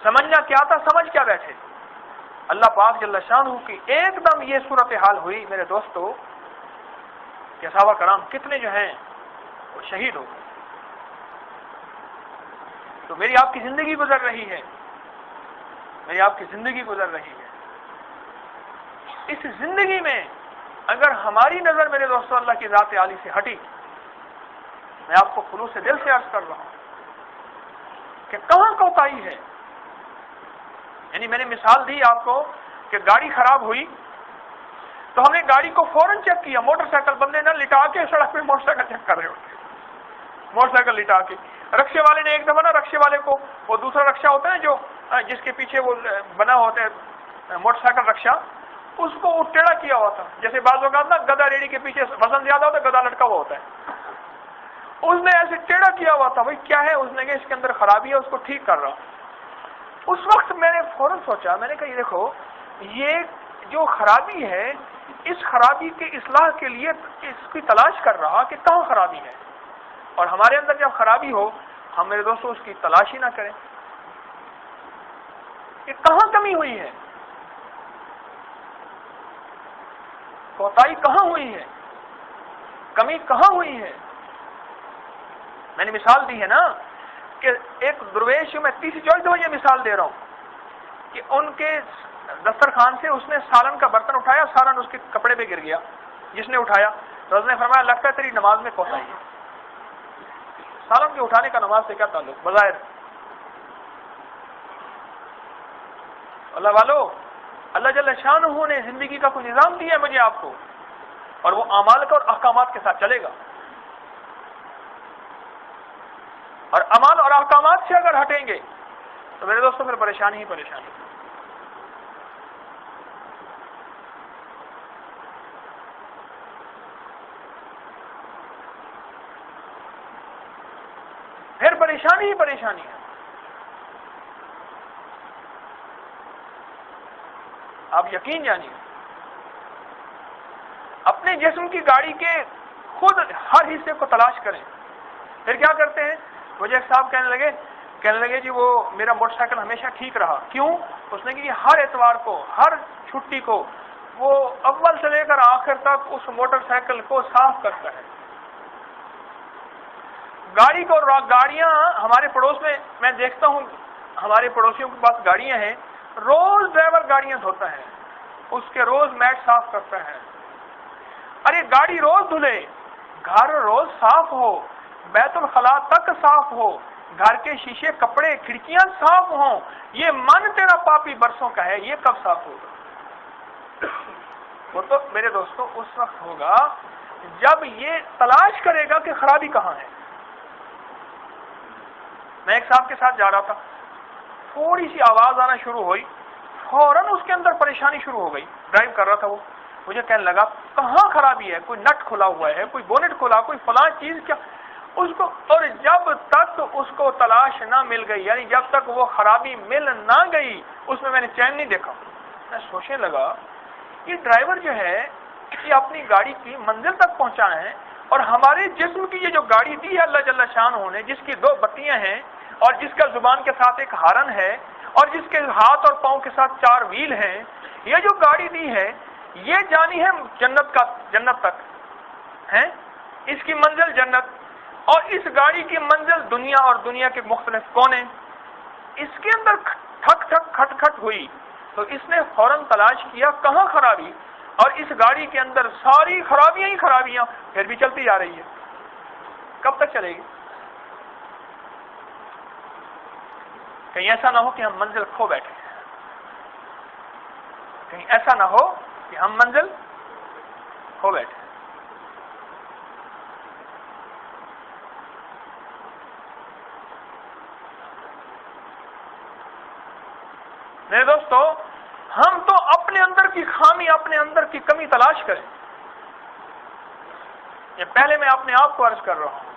سمجھنا کیا تھا، سمجھ کیا بیٹھے۔ اللہ پاک جل شانہ کی ایک دم یہ صورتحال ہوئی میرے دوستو کہ صحابہ کرام کتنے جو ہیں وہ شہید ہو گئے۔ تو میری آپ کی زندگی گزر رہی ہے، میری آپ کی زندگی گزر رہی ہے، اس زندگی میں اگر ہماری نظر میرے دوستو اللہ کی ذات عالی سے ہٹی، میں آپ کو خلوص سے دل سے عرض کر رہا ہوں کہ کہاں کوتاہی ہے۔ یعنی میں نے مثال دی آپ کو کہ گاڑی خراب ہوئی تو ہم نے گاڑی کو فوراً چیک کیا، موٹر سائیکل بندے نہ لٹا کے سڑک پہ موٹر سائیکل چیک کر رہے ہوتے، موٹر سائیکل لٹا کے۔ رکشے والے نے ایک دفعہ نا رکشے والے کو، وہ دوسرا رکشہ ہوتا ہے جو جس کے پیچھے وہ بنا ہوتا ہے موٹر سائیکل رکشہ، اس کو وہ ٹیڑھا کیا ہوا تھا، جیسے بعض اوقات نا گدا ریڑھی کے پیچھے وزن زیادہ ہوتا ہے، گدا لٹکا ہوا ہوتا ہے، اس نے ایسے ٹیڑھا کیا ہوا تھا، بھائی کیا ہے؟ اس نے کہا اس کے اندر خرابی ہے، اس کو ٹھیک کر رہا۔ اس وقت میں نے فوراً سوچا، میں نے کہا یہ دیکھو، یہ جو خرابی ہے اس خرابی کے اصلاح کے لیے اس کی تلاش کر رہا کہ کہاں خرابی ہے، اور ہمارے اندر جب خرابی ہو ہم میرے دوستوں اس کی تلاش ہی نہ کریں کہ کہاں کمی ہوئی ہے، کوتاہی کہاں ہوئی ہے، کمی کہاں ہوئی ہے۔ میں نے مثال دی ہے نا کہ ایک درویش، میں تیسری چوتھی دفعہ یہ مثال دے رہا ہوں کہ ان کے دسترخوان سے اس نے سالن کا برتن اٹھایا، سالن اس کے کپڑے پہ گر گیا، جس نے اٹھایا تو اس نے فرمایا لگتا ہے تیری نماز میں کوتاہی ہے۔ سالن کے اٹھانے کا نماز سے کیا تعلق؟ بظاہر اللہ والو، اللہ جل شانہ نے زندگی کا کوئی نظام دیا ہے مجھے آپ کو، اور وہ اعمال کا اور احکامات کے ساتھ چلے گا، اور اعمال اور احکامات سے اگر ہٹیں گے تو میرے دوستوں پھر پریشانی ہی پریشانی۔ پھر پریشانی ہی پریشانی ہے۔ آپ یقین جانیے، اپنے جسم کی گاڑی کے خود ہر حصے کو تلاش کریں۔ پھر کیا کرتے ہیں؟ مجھے ایک صاحب کہنے لگے جی وہ میرا موٹر سائیکل ہمیشہ ٹھیک رہا، کیوں؟ اس نے کہ ہر اتوار کو، ہر چھٹی کو وہ اول سے لے کر آخر تک اس موٹر سائیکل کو صاف کرتا ہے۔ گاڑی کو، گاڑیاں ہمارے پڑوس میں دیکھتا ہوں، ہمارے پڑوسیوں کے پاس گاڑیاں ہیں، روز ڈرائیور گاڑیاں دھوتا ہے، اس کے روز میٹ صاف کرتا ہے۔ ارے گاڑی روز دھلے، گھر روز صاف ہو، بیت الخلاء تک صاف ہو، گھر کے شیشے، کپڑے، کھڑکیاں صاف ہوں، یہ من تیرا پاپی برسوں کا ہے، یہ کب صاف ہوگا؟ وہ تو میرے دوستوں اس وقت ہوگا جب یہ تلاش کرے گا کہ خرابی کہاں ہے۔ میں ایک صاحب کے ساتھ جا رہا تھا، تھوڑی سی آواز آنا شروع ہوئی، فوراً اس کے اندر پریشانی شروع ہو گئی، ڈرائیو کر رہا تھا وہ، مجھے کہنے لگا کہاں خرابی ہے، کوئی نٹ کھلا ہوا ہے، کوئی بونٹ کھلا، کوئی فلاں چیز کیا اس کو، اور جب تک اس کو تلاش نہ مل گئی، یعنی جب تک وہ خرابی مل نہ گئی اس میں نے چین نہیں دیکھا۔ میں سوچنے لگا یہ ڈرائیور جو ہے یہ اپنی گاڑی کی منزل تک پہنچانا ہے، اور ہمارے جسم کی یہ جو گاڑی دی ہے اللہ جل شانہ نے، جس کی 2 بتیاں ہیں اور جس کا زبان کے ساتھ ایک ہارن ہے اور جس کے ہاتھ اور پاؤں کے ساتھ 4 ویل ہیں، یہ جو گاڑی دی ہے یہ جانی ہے جنت تک ہے، اس کی منزل جنت، اور اس گاڑی کی منزل دنیا اور دنیا کے مختلف کونے۔ اس کے اندر ٹھک ٹھک کھٹ کھٹ ہوئی تو اس نے فوراً تلاش کیا کہاں خرابی، اور اس گاڑی کے اندر ساری خرابیاں ہی خرابیاں، پھر بھی چلتی جا رہی ہے۔ کب تک چلے گی؟ کہیں ایسا نہ ہو کہ ہم منزل کھو بیٹھے، کہیں ایسا نہ ہو کہ ہم منزل کھو بیٹھے۔ میرے دوستو، ہم تو اپنے اندر کی خامی، اپنے اندر کی کمی تلاش کریں۔ یہ پہلے میں اپنے آپ کو عرض کر رہا ہوں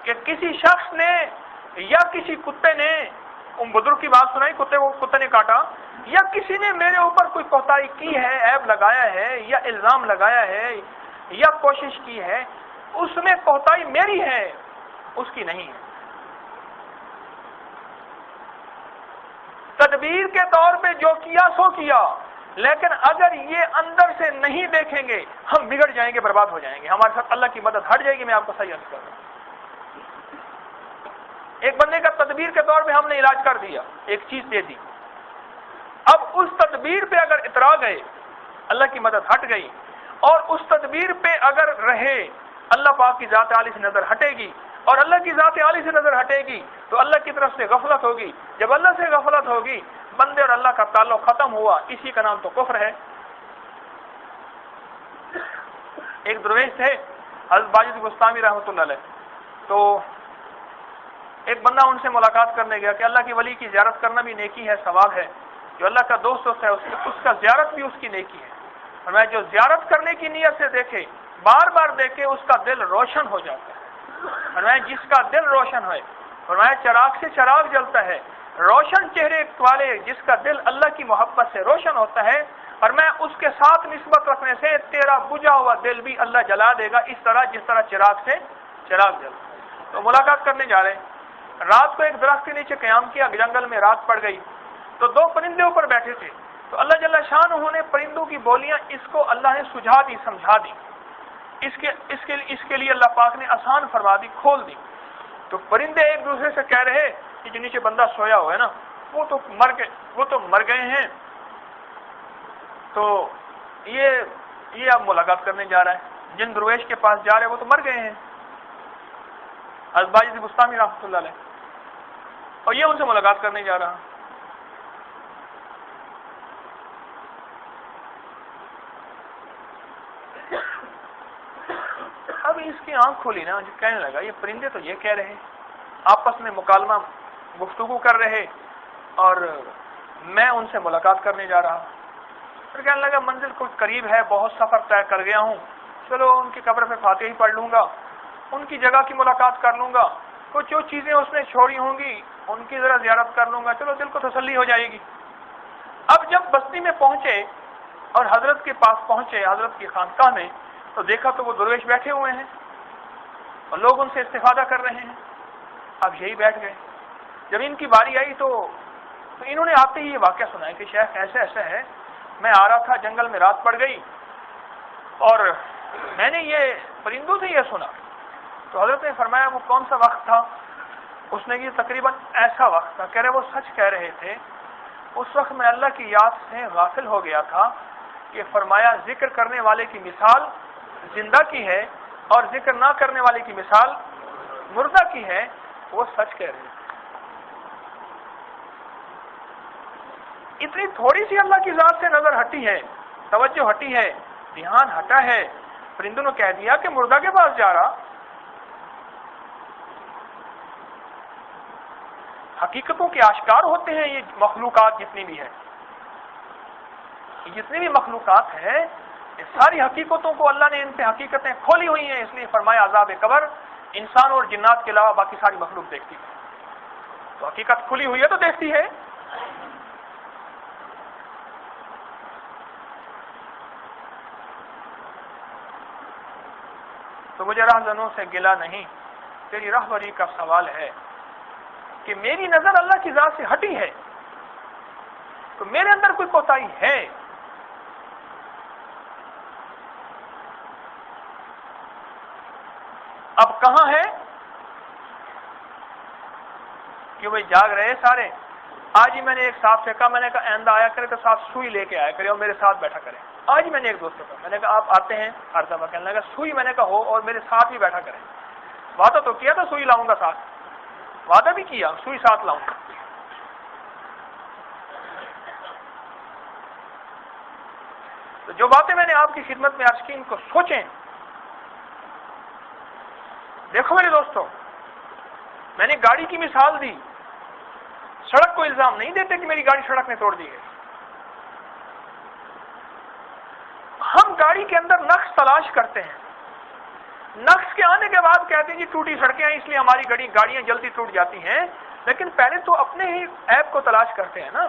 کہ کسی شخص نے یا کسی کتے نے، ان بزرگ کی بات سنائی، کتے نے کاٹا، یا کسی نے میرے اوپر کوئی کوتاہی کی ہے، عیب لگایا ہے یا الزام لگایا ہے یا کوشش کی ہے، اس میں کوتاہی میری ہے، اس کی نہیں ہے۔ تدبیر کے طور پہ جو کیا سو کیا، لیکن اگر یہ اندر سے نہیں دیکھیں گے ہم بگڑ جائیں گے، برباد ہو جائیں گے، ہمارے ساتھ اللہ کی مدد ہٹ جائے گی۔ میں آپ کو صحیح عرض کر رہا ہوں، ایک بندے کا تدبیر کے طور پہ ہم نے علاج کر دیا، ایک چیز دے دی، اب اس تدبیر پہ اگر اترا گئے اللہ کی مدد ہٹ گئی، اور اس تدبیر پہ اگر رہے اللہ پاک کی ذات عالی سے نظر ہٹے گی، اور اللہ کی ذات عالی سے نظر ہٹے گی تو اللہ کی طرف سے غفلت ہوگی، جب اللہ سے غفلت ہوگی بندے اور اللہ کا تعلق ختم ہوا، اسی کا نام تو کفر ہے۔ ایک درویش تھے حضرت باجد بستامی رحمۃ اللہ علیہ، تو ایک بندہ ان سے ملاقات کرنے گیا کہ اللہ کی ولی کی زیارت کرنا بھی نیکی ہے، ثواب ہے، جو اللہ کا دوست ہے اس کا زیارت بھی اس کی نیکی ہے، اور میں جو زیارت کرنے کی نیت سے دیکھے، بار بار دیکھے، اس کا دل روشن ہو جاتا ہے، اور میں جس کا دل روشن ہے، اور میں چراغ سے چراغ جلتا ہے، روشن چہرے والے جس کا دل اللہ کی محبت سے روشن ہوتا ہے، اور میں اس کے ساتھ نسبت رکھنے سے تیرا بجھا ہوا دل بھی اللہ جلا دے گا، اس طرح جس طرح چراغ سے چراغ جلتا ہے۔ تو ملاقات کرنے جا رہے ہیں، رات کو ایک درخت کے نیچے قیام کیا، جنگل میں رات پڑ گئی تو 2 پرندے اوپر بیٹھے تھے، تو اللہ جل شانہ نے پرندوں کی بولیاں اس کو اللہ نے سجھا دی، سمجھا دی، اس کے لیے اللہ پاک نے آسان فرما دی، کھول دی۔ تو پرندے ایک دوسرے سے کہہ رہے کہ جو نیچے بندہ سویا ہوا ہے نا وہ تو مر گئے ہیں، تو یہ اب ملاقات کرنے جا رہا ہے، جن درویش کے پاس جا رہے وہ تو مر گئے ہیں، حضرت باجد بستامی رحمۃ اللہ علیہ، اور یہ ان سے ملاقات کرنے جا رہا۔ اب اس کی آنکھ کھولی نا، جو کہنے لگا یہ پرندے تو یہ کہہ رہے، آپس میں مکالمہ گفتگو کر رہے، اور میں ان سے ملاقات کرنے جا رہا۔ پھر کہنے لگا منزل کو قریب ہے، بہت سفر طے کر گیا ہوں، چلو ان کی قبر پہ فاتحہ ہی پڑھ لوں گا، ان کی جگہ کی ملاقات کر لوں گا، کچھ جو چیزیں اس نے چھوڑی ہوں گی ان کی ذرا زیارت کر لوں گا، چلو دل کو تسلی ہو جائے گی۔ اب جب بستی میں پہنچے اور حضرت کے پاس پہنچے، حضرت کی خانقاہ میں، تو دیکھا تو وہ درویش بیٹھے ہوئے ہیں اور لوگ ان سے استفادہ کر رہے ہیں۔ اب یہی بیٹھ گئے، جب ان کی باری آئی تو انہوں نے آتے ہی یہ واقعہ سنایا کہ شیخ ایسے ایسا ہے، میں آ رہا تھا، جنگل میں رات پڑ گئی اور میں نے یہ پرندوں سے یہ سنا۔ تو حضرت نے فرمایا وہ کون سا وقت تھا؟ اس نے یہ تقریباً ایسا وقت تھا، کہہ رہے وہ سچ کہہ رہے تھے، اس وقت میں اللہ کی یاد سے غافل ہو گیا تھا کہ فرمایا ذکر کرنے والے کی مثال زندہ کی ہے اور ذکر نہ کرنے والے کی مثال مردہ کی ہے، وہ سچ کہہ رہے تھے۔ اتنی تھوڑی سی اللہ کی ذات سے نظر ہٹی ہے، توجہ ہٹی ہے، دھیان ہٹا ہے، پرندوں نے کہہ دیا کہ مردہ کے پاس جا رہا۔ حقیقتوں کے آشکار ہوتے ہیں یہ مخلوقات جتنی بھی ہیں، جتنی بھی مخلوقات ہیں، یہ ساری حقیقتوں کو اللہ نے ان سے حقیقتیں کھولی ہوئی ہیں، اس لیے فرمایا عذاب قبر انسان اور جنات کے علاوہ باقی ساری مخلوق دیکھتی ہے۔ تو حقیقت کھلی ہوئی ہے تو دیکھتی ہے۔ تو مجھے راہزنوں سے گلہ نہیں، تیری رہبری کا سوال ہے کہ میری نظر اللہ کی ذات سے ہٹی ہے تو میرے اندر کوئی کوتاہی ہے؟ اب کہاں ہے کہ وہ جاگ رہے سارے؟ آج ہی میں نے ایک صاحب سے کہا، میں نے کہا آئندہ آیا کرے تو ساتھ سوئی لے کے آیا کرے اور میرے ساتھ بیٹھا کرے۔ آج ہی میں نے ایک دوست سے کہا، میں نے کہا آپ آتے ہیں ہر دفعہ، کہنے لگا سوئی میں نے کہا ہو اور میرے ساتھ بھی بیٹھا کریں۔ وعدہ تو کیا تھا سوئی لاؤں گا ساتھ، وعدہ بھی کیا سوئی ساتھ لاؤں گا۔ تو جو باتیں میں نے آپ کی خدمت میں عرض کی ان کو سوچیں۔ دیکھو میرے دوستو، میں نے گاڑی کی مثال دی، سڑک کو الزام نہیں دیتے کہ میری گاڑی سڑک میں توڑ دی گئی۔ ہم گاڑی کے اندر نقص تلاش کرتے ہیں، نقص کے آنے کے بعد کہتے ہیں جی ٹوٹی سڑکیں ہیں اس لیے ہماری گاڑیاں جلدی ٹوٹ جاتی ہیں، لیکن پہلے تو اپنے ہی عیب کو تلاش کرتے ہیں نا۔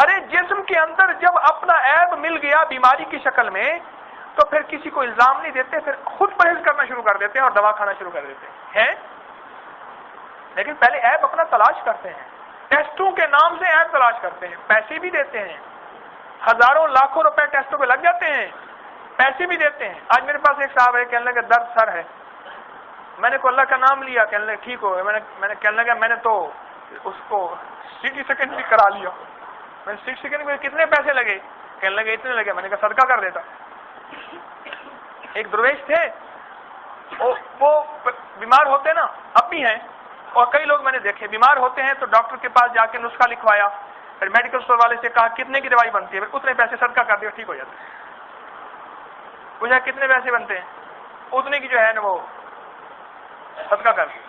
ارے جسم کے اندر جب اپنا عیب مل گیا بیماری کی شکل میں تو پھر کسی کو الزام نہیں دیتے، پھر خود پرہیز کرنا شروع کر دیتے ہیں اور دوا کھانا شروع کر دیتے ہیں، لیکن پہلے عیب اپنا تلاش کرتے ہیں، ٹیسٹوں کے نام سے عیب تلاش کرتے ہیں، پیسے بھی دیتے ہیں، ہزاروں لاکھوں روپے ٹیسٹوں پہ لگ جاتے ہیں، پیسے بھی دیتے ہیں۔ آج میرے پاس ایک صاحب ہے، کہنے لگا درد سر ہے، میں نے کو اللہ کا نام لیا، کہنے لگا ٹھیک ہو گیا، میں نے کہنے لگا میں نے تو اس کو سٹی سیکنڈ بھی کرا لیا، میں نے 6 سیکنڈ میں کتنے پیسے لگے؟ کہنے لگے اتنے لگے، میں نے کہا صدقہ کر دیتا۔ ایک درویش تھے، وہ بیمار ہوتے نا، اب بھی ہیں، اور کئی لوگ میں نے دیکھے بیمار ہوتے ہیں تو ڈاکٹر کے پاس جا کے نسخہ لکھوایا، پھر میڈیکل اسٹور والے سے کہا کتنے کی دوائی بنتی ہے، پھر اتنے پیسے صدقہ کر دیا، ٹھیک ہو جاتا ہے۔ پوچھا کتنے پیسے بنتے ہیں، اتنے کی جو ہے نا وہ صدقہ کر دیا۔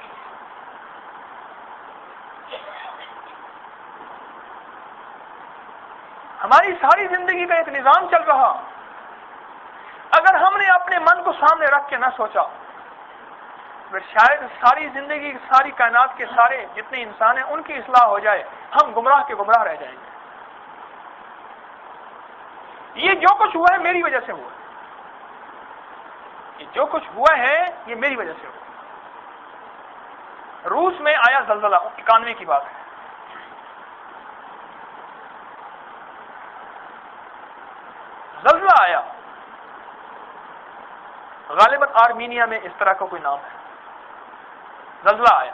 ہماری ساری زندگی کا ایک نظام چل رہا، اگر ہم نے اپنے من کو سامنے رکھ کے نہ سوچا پھر شاید ساری زندگی ساری کائنات کے سارے جتنے انسان ہیں ان کی اصلاح ہو جائے، ہم گمراہ کے گمراہ رہ جائیں گے۔ یہ جو کچھ ہوا ہے میری وجہ سے ہوا، یہ جو کچھ ہوا ہے یہ میری وجہ سے ہوا۔ روس میں آیا زلزلہ، 91 کی بات ہے، زلزلہ آیا، غالباً آرمینیا میں اس طرح کا کوئی نام ہے، زلزلہ آیا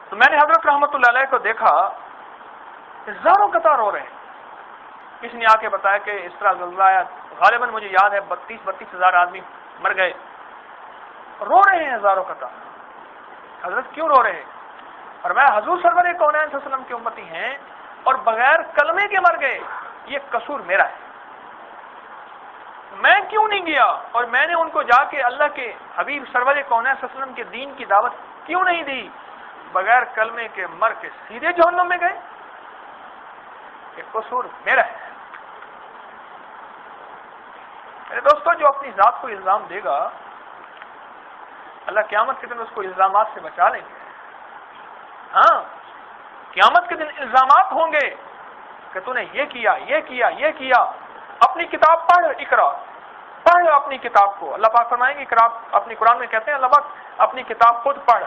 تو میں نے حضرت رحمت اللہ علیہ کو دیکھا کہ ہزاروں قطار رو رہے ہیں۔ کسی نے آ کے بتایا کہ اس طرح زلزلہ آیا، غالباً مجھے یاد ہے 32 ہزار آدمی مر گئے، رو رہے ہیں ہزاروں قطار۔ حضرت کیوں رو رہے ہیں؟ اور میں حضور سرور کونین صلی اللہ علیہ وسلم کے امتی ہیں اور بغیر کلمے کے مر گئے، یہ قصور میرا ہے، میں کیوں نہیں گیا اور میں نے ان کو جا کے اللہ کے حبیب سرور کونین صلی اللہ علیہ وسلم کے دین کی دعوت کیوں نہیں دی؟ بغیر کلمے کے مر کے سیدھے جہنم میں گئے، یہ قصور میرا ہے۔ میرے دوستو، جو اپنی ذات کو الزام دے گا اللہ قیامت کے دن اس کو الزامات سے بچا لیں گے۔ ہاں، قیامت کے دن الزامات ہوں گے کہ تو نے یہ کیا، یہ کیا، یہ کیا۔ اپنی کتاب پڑھ، اقرا، پڑھ اپنی کتاب کو۔ اللہ پاک فرمائیں گے، اپنی قرآن میں کہتے ہیں اللہ پاک اپنی کتاب خود پڑھ،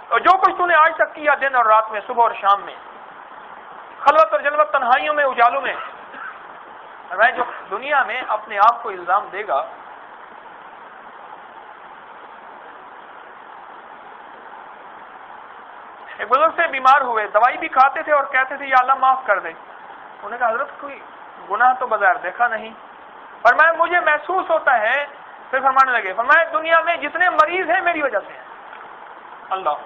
اور جو کچھ تو نے آج تک کیا دن اور رات میں، صبح اور شام میں، خلوت اور جلوت، تنہائیوں میں، اجالوں میں، میں جو دنیا میں اپنے آپ کو الزام دے گا، ایک بزرگ سے بیمار ہوئے، دوائی بھی کھاتے تھے اور کہتے تھے یا اللہ معاف کر دے۔ انہوں نے کہا حضرت کوئی گناہ تو بظاہر دیکھا نہیں، فرمایا مجھے محسوس ہوتا ہے۔ پھر فرمانے لگے، فرمایا دنیا میں جتنے مریض ہیں میری وجہ سے ہیں۔ اللہ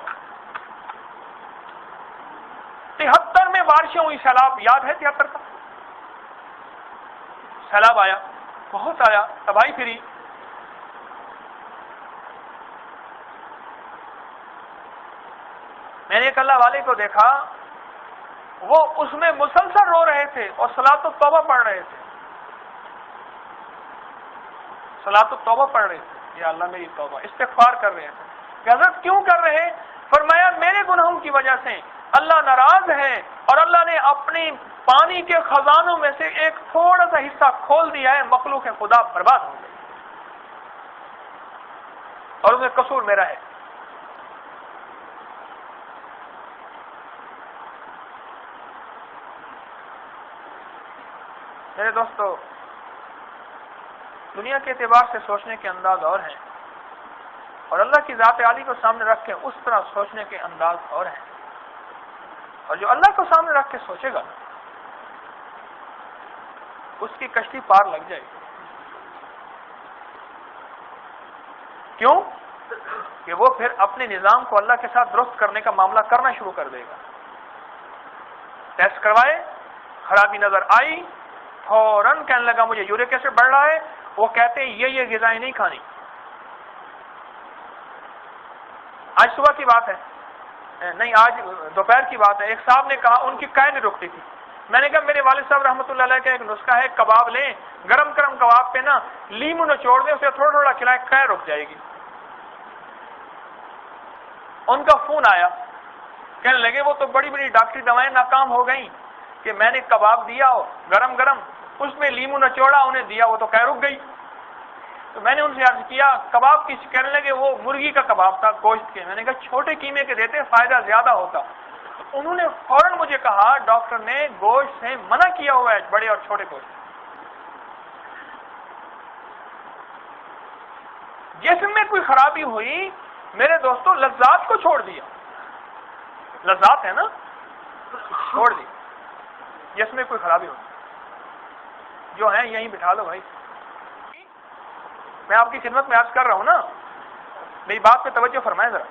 73 میں بارشیں ہوئی، سیلاب یاد ہے 73 کا سیلاب آیا، بہت آیا، تباہی پھری۔ میں نے ایک اللہ والے کو دیکھا، وہ اس میں مسلسل رو رہے تھے اور صلاۃ التوبہ پڑھ رہے تھے، صلاۃ التوبہ پڑھ رہے تھے، یا اللہ میری توبہ، استغفار کر رہے تھے کہ حضرت کیوں کر رہے؟ فرمایا میرے گناہوں کی وجہ سے اللہ ناراض ہے اور اللہ نے اپنی پانی کے خزانوں میں سے ایک تھوڑا سا حصہ کھول دیا ہے، مخلوق خدا برباد ہو گئی اور اس میں قصور میرا ہے۔ میرے دوستو، دنیا کے اعتبار سے سوچنے کے انداز اور ہیں اور اللہ کی ذات عالی کو سامنے رکھ کے اس طرح سوچنے کے انداز اور ہیں، اور جو اللہ کو سامنے رکھ کے سوچے گا اس کی کشتی پار لگ جائے گی۔ کیوں؟ کہ وہ پھر اپنے نظام کو اللہ کے ساتھ درست کرنے کا معاملہ کرنا شروع کر دے گا۔ ٹیسٹ کروائے، خرابی نظر آئی، فوراً کہنے لگا مجھے یورک ایسڈ بڑھ رہا ہے، وہ کہتے ہیں یہ غذائیں نہیں کھانی۔ آج صبح کی بات ہے، نہیں آج دوپہر کی بات ہے، ایک صاحب نے کہا ان کی قے نہیں رکتی تھی۔ میں نے کہا میرے والد صاحب رحمۃ اللہ علیہ کا ایک نسخہ ہے، کباب لیں، گرم گرم کباب پہ نا لیمو نچوڑ دیں، اسے تھوڑا تھوڑا کھلائیں، قے رک جائے گی۔ ان کا فون آیا، کہنے لگے وہ تو بڑی بڑی ڈاکٹری دوائیں ناکام ہو گئیں کہ میں نے کباب دیا گرم گرم، اس میں لیمو نچوڑا، انہیں دیا، وہ تو قے رک گئی۔ تو میں نے ان سے عرض کیا کباب کی، کہنے لگے وہ مرغی کا کباب تھا گوشت کے۔ میں نے کہا چھوٹے قیمے کے دیتے فائدہ زیادہ ہوتا۔ انہوں نے فوراً مجھے کہا ڈاکٹر نے گوشت سے منع کیا ہوا ہے، بڑے اور چھوٹے گوشت۔ جسم میں کوئی خرابی ہوئی میرے دوستوں، لذات کو چھوڑ دیا، لذات ہے نا، چھوڑ دی۔ جسم میں کوئی خرابی ہوئی جو ہے یہیں بٹھا لو بھائی۔ میں آپ کی خدمت میں عرض کر رہا ہوں نا، میری بات پہ توجہ فرمائیں ذرا۔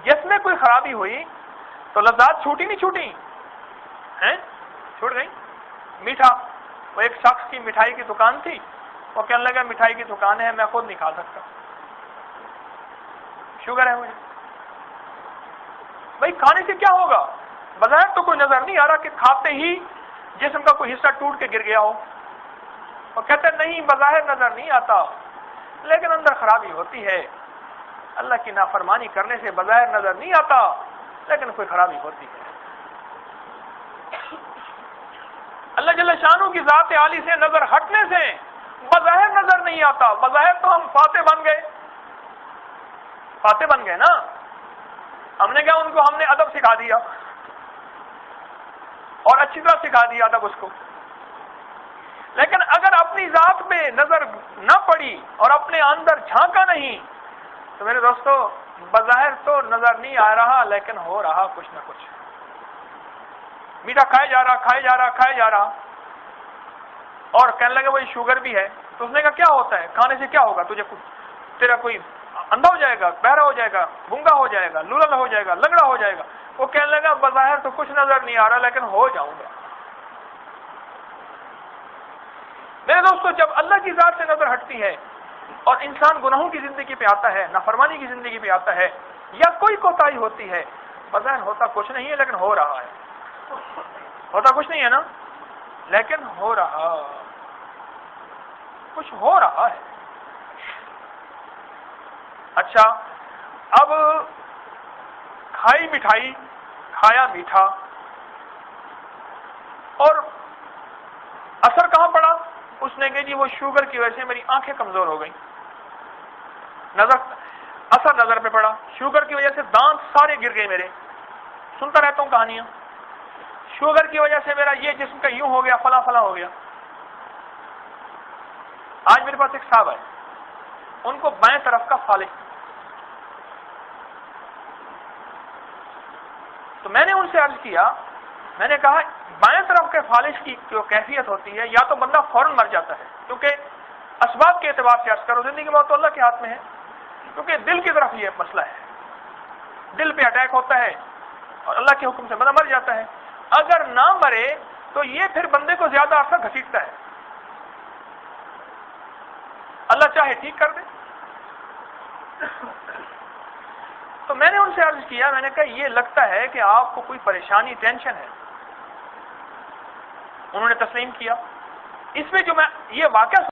جس میں کوئی خرابی ہوئی تو لذات چھوٹی نہیں چھوٹی ہیں، چھوٹ گئی۔ میٹھا، وہ ایک شخص کی مٹھائی کی دکان تھی، وہ کہنے لگا مٹھائی کی دکان ہے میں خود نہیں کھا سکتا، شوگر ہے مجھے۔ بھائی کھانے سے کیا ہوگا؟ بظاہر تو کوئی نظر نہیں آ رہا کہ کھاتے ہی جسم کا کوئی حصہ ٹوٹ کے گر گیا ہو، اور کہتے نہیں بظاہر نظر نہیں آتا لیکن اندر خرابی ہوتی ہے۔ اللہ کی نافرمانی کرنے سے بظاہر نظر نہیں آتا لیکن کوئی خرابی ہوتی ہے۔ اللہ جل شانہ کی ذات عالی سے نظر ہٹنے سے بظاہر نظر نہیں آتا۔ بظاہر تو ہم فاتح بن گئے، فاتح بن گئے نا، ہم نے کہا ان کو ہم نے ادب سکھا دیا اور اچھی طرح سکھا دیا ادب اس کو، لیکن اگر اپنی ذات پہ نظر نہ پڑی اور اپنے اندر جھانکا نہیں تو میرے دوستو بظاہر تو نظر نہیں آ رہا لیکن ہو رہا کچھ نہ کچھ۔ میٹھا کھائے جا رہا کھائے جا رہا کھائے جا رہا، اور کہنے لگے وہ شوگر بھی ہے۔ تو اس نے کہا کیا ہوتا ہے کھانے سے، کیا ہوگا تجھے، تیرا کوئی اندھا ہو جائے گا، بہرا ہو جائے گا، گنگا ہو جائے گا، لولل ہو جائے گا، لنگڑا ہو جائے گا۔ وہ کہنے لگا بظاہر تو کچھ نظر نہیں آ رہا لیکن ہو جاؤں گا۔ میرے دوستو جب اللہ کی ذات سے نظر ہٹتی ہے اور انسان گناہوں کی زندگی پہ آتا ہے، نافرمانی کی زندگی پہ آتا ہے، یا کوئی کوتاہی ہوتی ہے، بظاہر ہوتا کچھ نہیں ہے لیکن ہو رہا ہے، ہوتا کچھ نہیں ہے نا لیکن ہو رہا کچھ ہو رہا ہے۔ اچھا اب کھائی مٹھائی، کھایا میٹھا، اور اثر کہاں پڑا؟ اس نے کہا جی وہ شوگر کی وجہ سے میری آنکھیں کمزور ہو گئی، اثر نظر پہ پڑا، شوگر کی وجہ سے دانت سارے گر گئے میرے، سنتا رہتا ہوں کہانیاں، شوگر کی وجہ سے میرا یہ جسم کا یوں ہو گیا، فلاں فلاں ہو گیا۔ آج میرے پاس ایک صاحب ہے، ان کو بائیں طرف کا فالج، تو میں نے ان سے عرض کیا، میں نے کہا بائیں طرف کے فالج کی جو کیفیت ہوتی ہے، یا تو بندہ فوراً مر جاتا ہے، کیونکہ اسباب کے اعتبار سے عرض کرو زندگی موت تو اللہ کے ہاتھ میں ہے، کیونکہ دل کی طرف یہ مسئلہ ہے، دل پہ اٹیک ہوتا ہے اور اللہ کے حکم سے بندہ مر جاتا ہے۔ اگر نہ مرے تو یہ پھر بندے کو زیادہ عرصہ گھسیٹتا ہے، اللہ چاہے ٹھیک کر دے۔ تو میں نے ان سے عرض کیا، میں نے کہا یہ لگتا ہے کہ آپ کو کوئی پریشانی، ٹینشن ہے۔ انہوں نے تسلیم کیا۔ اس میں جو میں یہ واقعہ